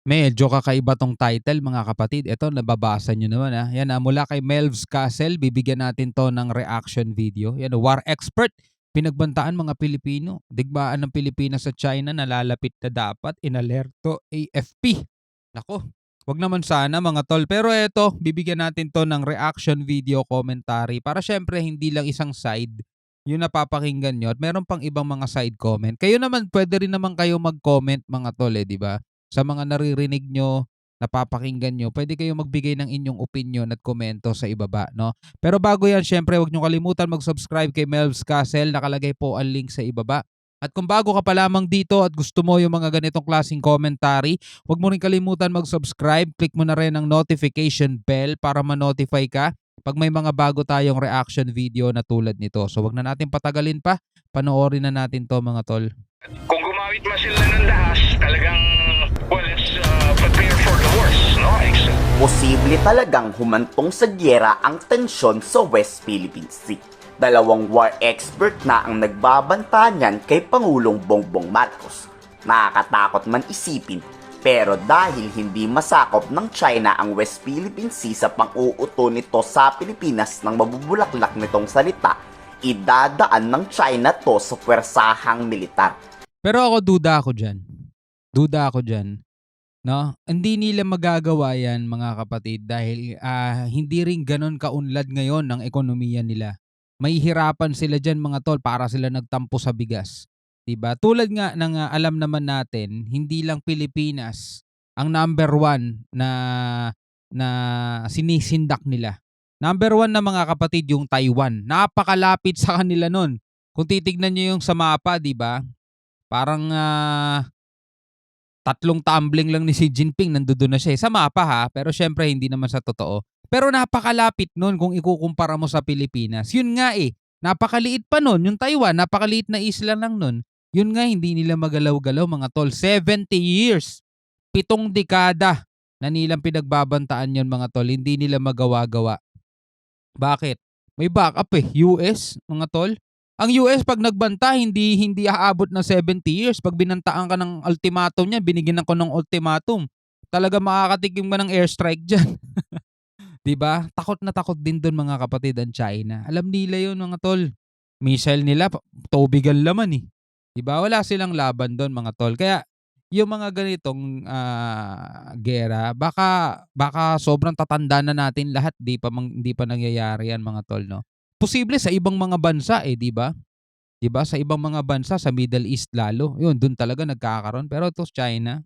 Medyo kakaiba 'tong title mga kapatid. Ito nababasa niyo naman, Yan, mula kay Melvs Castle bibigyan natin 'to ng reaction video. Yan, war expert, pinagbantaan mga Pilipino. Digmaan ng Pilipinas sa China nalalapit na dapat, inalerto AFP. Naku, 'wag naman sana mga tol. Pero eto, bibigyan natin 'to ng reaction video commentary para siyempre hindi lang isang side yung napapakinggan niyo at meron pang ibang mga side comment. Kayo naman, puwede rin naman kayo mag-comment mga tol, 'di ba? Sa mga naririnig nyo, napapakinggan nyo, pwede kayong magbigay ng inyong opinion at komento sa ibaba, no? Pero bago yan, syempre, huwag nyo kalimutan mag-subscribe kay Melvs Castle. Nakalagay po ang link sa ibaba. At kung bago ka pa lamang dito at gusto mo yung mga ganitong klaseng commentary, huwag mo rin kalimutan mag-subscribe. Click mo na rin ang notification bell para ma-notify ka pag may mga bago tayong reaction video na tulad nito. So wag na natin patagalin pa. Panoorin na natin to mga tol. Kung gumamit man sila ng dahas, talagang, well, let's prepare for the worst, no? Posible talagang humantong sa gyera ang tensyon sa West Philippine Sea. Dalawang war expert na ang nagbabanta niyan kay Pangulong Bongbong Marcos. Nakakatakot man isipin, pero dahil hindi masakop ng China ang West Philippine Sea sa pang-uuto nito sa Pilipinas ng mabubulaklak nitong salita, idadaan ng China to sa pwersahang militar. Pero ako duda ako diyan. Duda ako diyan, no? Hindi nila magagawa 'yan mga kapatid dahil hindi rin gano'n kaunlad ngayon ang ekonomiya nila. Mahihirapan sila diyan mga tol para sila nagtampo sa bigas, 'di ba? Tulad nga ng alam naman natin, hindi lang Pilipinas ang number one na na sinisindak nila. Number one na mga kapatid yung Taiwan. Napakalapit sa kanila nun. Kung titignan niyo yung sa mapa, 'di ba? Parang, 3 tumbling lang ni Xi Jinping nandodo'n na siya, sa mapa pero siyempre hindi naman sa totoo. Pero napakalapit nun kung ikukumpara mo sa Pilipinas. Yun nga, napakaliit pa nun, yung Taiwan napakaliit na isla lang nun. Yun nga hindi nila magalaw-galaw mga tol, 70 years, 7 dekada na nilang pinagbabantaan yun mga tol, hindi nila magawa-gawa. Bakit? May backup US mga tol. Ang US 'pag nagbanta hindi aabot ng 70 years. 'Pag binantaan ka ng ultimatum niyan, binigyan ako ng ultimatum, talagang makakatikim ka ng airstrike diyan. 'Di ba? Takot na takot din dun mga kapatid ang China. Alam nila yun mga tol. Missile nila tubig ang laman, 'Di ba? Wala silang laban dun mga tol. Kaya yung mga ganitong, giyera baka sobrang tatanda na natin lahat, 'di pa nangyayari yan mga tol, 'no? Posible sa ibang mga bansa, 'di ba? 'Di ba sa ibang mga bansa sa Middle East lalo, yun dun talaga nagkakaroon. Pero ito sa China,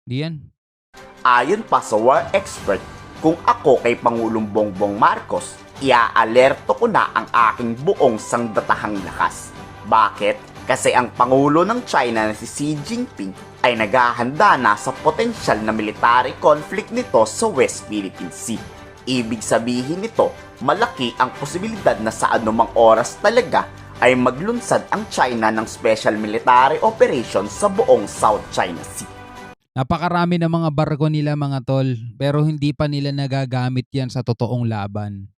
'di yan. Ayon pa sa war expert, kung ako kay Pangulong Bongbong Marcos, iaalerto ko na ang aking buong sangdatahang lakas. Bakit? Kasi ang Pangulo ng China na si Xi Jinping ay naghahanda na sa potensyal na military conflict nito sa West Philippine Sea. Ibig sabihin nito, malaki ang posibilidad na sa anumang oras talaga ay maglunsad ang China ng special military operation sa buong South China Sea. Napakarami ng mga barko nila mga tol, pero hindi pa nila nagagamit yan sa totoong laban.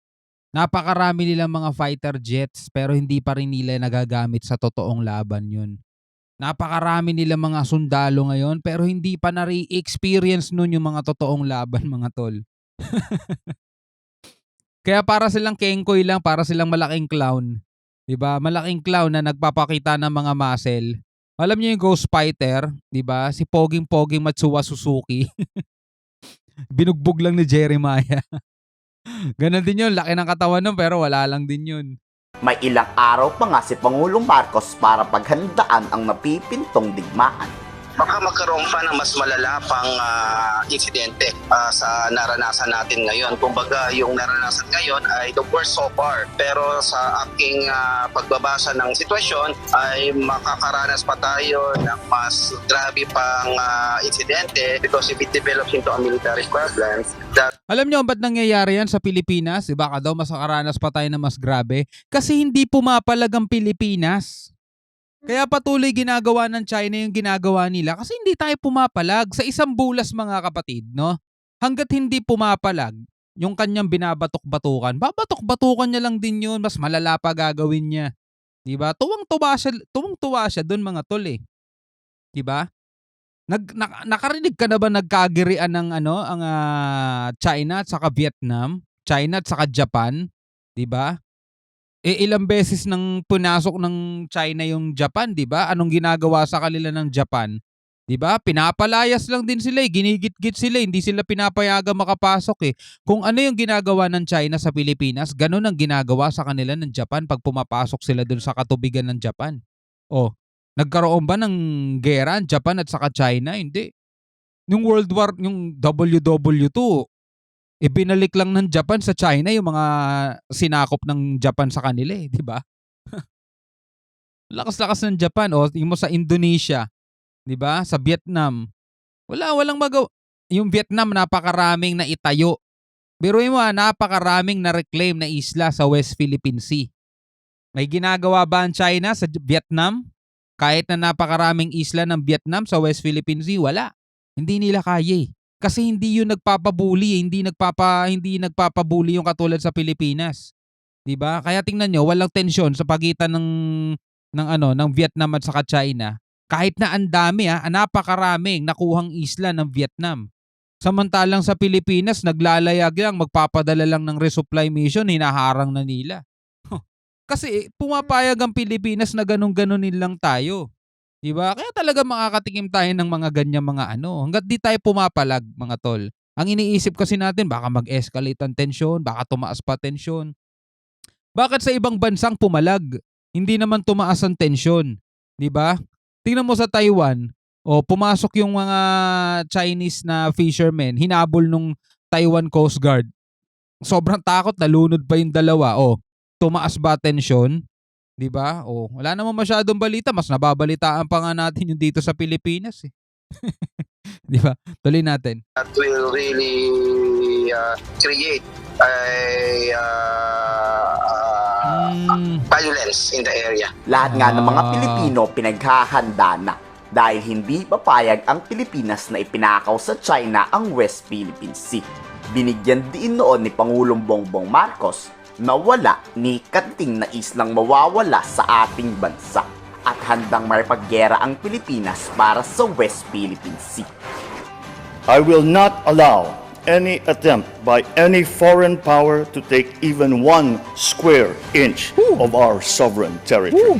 Napakarami nilang mga fighter jets, pero hindi pa rin nila nagagamit sa totoong laban yun. Napakarami nilang mga sundalo ngayon, pero hindi pa na-re-experience nun yung mga totoong laban mga tol. Kaya para silang kengkoy lang, para silang malaking clown. 'Di ba? Malaking clown na nagpapakita ng mga muscle. Alam niyo yung Ghost Fighter, 'di ba? Si poging-poging Matsuwa Suzuki. Binugbog lang ni Jeremiah. Ganon din yun, laki ng katawan nun pero wala lang din yun. May ilang araw pa nga si Pangulong Marcos para paghandaan ang napipintong digmaan. Baka magkaroon pa ng mas malala pang insidente sa naranasan natin ngayon. Kumbaga, yung naranasan ngayon ay the worst so far. Pero sa aking pagbabasa ng sitwasyon ay makakaranas pa tayo ng mas grabe pang insidente because if it develops into a military problem, that Alam niyo ba't nangyayari yan sa Pilipinas? Baka daw makakaranas pa tayo na mas grabe. Kasi hindi pumapalag ang Pilipinas. Kaya patuloy ginagawa ng China yung ginagawa nila kasi hindi tayo pumapalag sa isang bulas mga kapatid, no? Hangga't hindi pumapalag yung kanyang binabatok-batukan, babatok-batukan niya lang din yun, mas malala pa gagawin niya. 'Di ba? Tuwang-tuwa siya doon mga tol 'Di ba? Nakarinig ka na ba nagkagirian ng ano, ang China at saka Vietnam, China at saka Japan, 'di ba? Ilang beses nang pinasok ng China yung Japan, 'di ba? Anong ginagawa sa kanila ng Japan? 'Di ba? Pinapalayas lang din sila, ginigit-git sila, hindi sila pinapayagang makapasok eh. Kung ano yung ginagawa ng China sa Pilipinas, ganun ang ginagawa sa kanila ng Japan pag pumapasok sila dun sa katubigan ng Japan. Oh, nagkaroon ba ng giyera ang Japan at saka China? Hindi. Yung World War, yung WW2, ibinalik lang ng Japan sa China yung mga sinakop ng Japan sa kanila eh, 'di ba? Lakas-lakas ng Japan, oh, tingin mo sa Indonesia, 'di ba? Sa Vietnam. Walang yung Vietnam napakaraming naitayo. Biruin mo, napakaraming na-reclaim na isla sa West Philippine Sea. May ginagawa ba ang China sa Vietnam? Kahit na napakaraming isla ng Vietnam sa West Philippine Sea, wala. Hindi nila kaya eh. Kasi hindi yun nagpapabuli, hindi nagpapabuli yung katulad sa Pilipinas. 'Di ba? Kaya tingnan nyo, walang tensyon sa pagitan ng Vietnam at saka China. Kahit na ang dami napakaraming nakuhang isla ng Vietnam. Samantalang sa Pilipinas, naglalayag lang, magpapadala lang ng resupply mission, hinaharang na nila. Kasi pumapayag ang Pilipinas na ganun-ganunin lang tayo. 'Di ba? Kaya talaga makakatikim tayo ng mga ganyang mga hangga't di tayo pumapalag, mga tol. Ang iniisip kasi natin, baka mag-escalate ang tensyon, baka tumaas pa tensyon. Bakit sa ibang bansang pumalag? Hindi naman tumaas ang tensyon, 'di ba? Tingnan mo sa Taiwan, pumasok yung mga Chinese na fishermen, hinabol nung Taiwan Coast Guard. Sobrang takot, nalunod pa yung dalawa. Tumaas ba tensyon? 'Di ba? Wala namang masyadong balita, mas nababalitaan pa nga natin yung dito sa Pilipinas eh. 'Di ba? Tuloy natin. That will really create a violence in the area. Lahat nga ng mga Pilipino pinaghahanda na dahil hindi papayag ang Pilipinas na ipinakaw sa China ang West Philippine Sea. Binigyan din noon ni Pangulong Bongbong Marcos na wala ni kanting na islang mawawala sa ating bansa at handang maripaggera ang Pilipinas para sa West Philippine Sea. I will not allow any attempt by any foreign power to take even 1 square inch of our sovereign territory.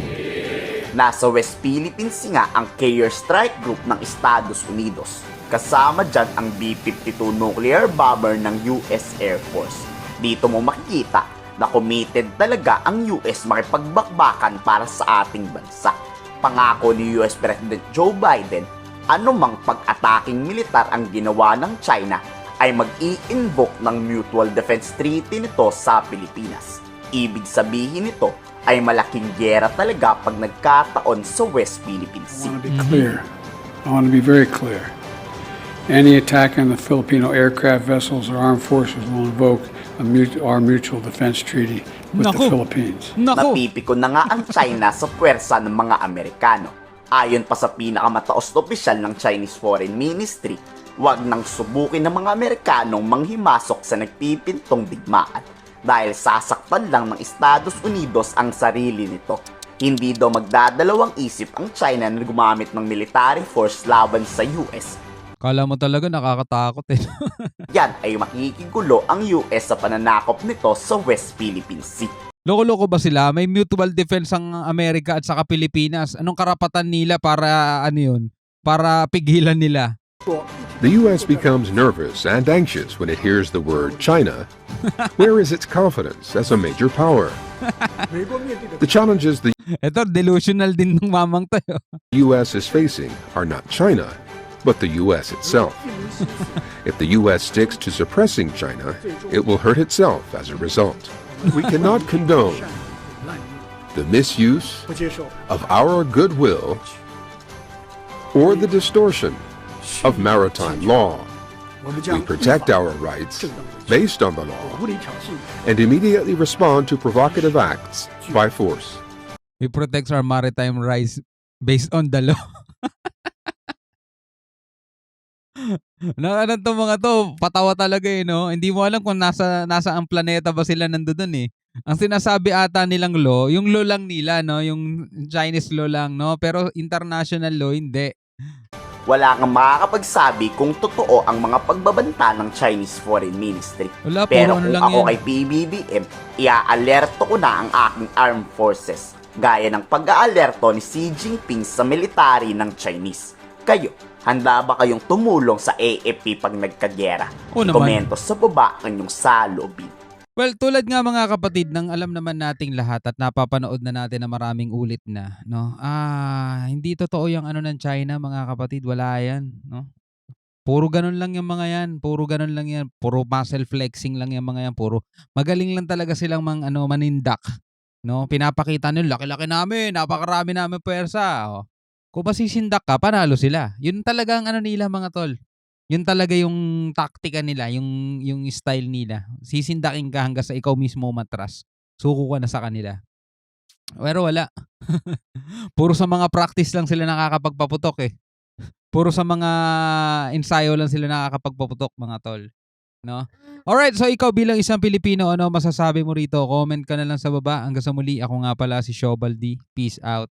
Nasa West Philippine Sea nga ang Carrier Strike Group ng Estados Unidos. Kasama dyan ang B-52 nuclear bomber ng US Air Force. Dito mo makikita na committed talaga ang US makipagbakbakan para sa ating bansa. Pangako ni US President Joe Biden, anumang pag-ataking militar ang ginawa ng China ay mag-i-invoke ng Mutual Defense Treaty nito sa Pilipinas. Ibig sabihin nito ay malaking giyera talaga pag nagkataon sa West Philippine Sea. I want to be clear. I want to be very clear. Any attack on the Filipino aircraft vessels or armed forces will invoke our Mutual Defense Treaty with the Philippines. Napipiko na nga ang China sa puwersa ng mga Amerikano. Ayon pa sa pinakamataos na opisyal ng Chinese Foreign Ministry, wag nang subukin ng mga Amerikanong manghimasok sa nagpipintong digmaan dahil sasaktan lang ng Estados Unidos ang sarili nito. Hindi daw magdadalawang isip ang China na gumamit ng military force laban sa US. Kala mo talaga nakakatakot eh. Yan ay makikigulo ang US sa pananakop nito sa West Philippine Sea. Loko-loko ba sila? May mutual defense ang Amerika at saka Pilipinas. Anong karapatan nila para para pigilan nila? The U.S. becomes nervous and anxious when it hears the word China. Where is its confidence as a major power? The challenges the Ito, delusional din ng mamang tayo. U.S. is facing are not China, but the U.S. itself. If the U.S. sticks to suppressing China, it will hurt itself as a result. We cannot condone the misuse of our goodwill or the distortion of maritime law. We protect our rights based on the law and immediately respond to provocative acts by force. We protect our maritime rights based on the law. Ano to mga to, patawa talaga no? Hindi mo alam kung nasa ang planeta ba sila nandoon eh. Ang sinasabi ata nilang law, yung law lang nila no, yung Chinese law lang no, pero international law hindi. Wala kang makakapagsabi kung totoo ang mga pagbabanta ng Chinese Foreign Ministry. Wala, Pero puro ano kung lang ako yan. kay PBBM, iaalerto ko na ang aking armed forces, gaya ng pag-aalerto ni Xi Jinping sa military ng Chinese. Kayo, handa ba kayong tumulong sa AFP pag nagkagyera? Oo naman. Komento sa baba ang inyong saloobin. Well, tulad nga mga kapatid, ng alam naman nating lahat at napapanood na natin na maraming ulit na, no? Hindi totoo yung ano ng China, mga kapatid, wala yan, no? Puro ganun lang yung mga yan, puro ganun lang yan, puro muscle flexing lang yung mga yan, puro magaling lang talaga silang manindak, no? Pinapakita nila, laki-laki namin, napakarami namin puwersa. Oh. Kung masisindak ka, panalo sila. Yun talaga ang ano nila, mga tol. Yun talaga yung taktika nila, yung style nila. Sisindakin ka hanggang sa ikaw mismo matras. Suko ka na sa kanila. Pero wala. Puro sa mga practice lang sila nakakapagpaputok eh. Puro sa mga ensayo lang sila nakakapagpaputok, mga tol. No? Alright, so ikaw bilang isang Pilipino, ano masasabi mo rito? Comment ka na lang sa baba. Hanggang sa muli, ako nga pala si Shobaldi. Peace out.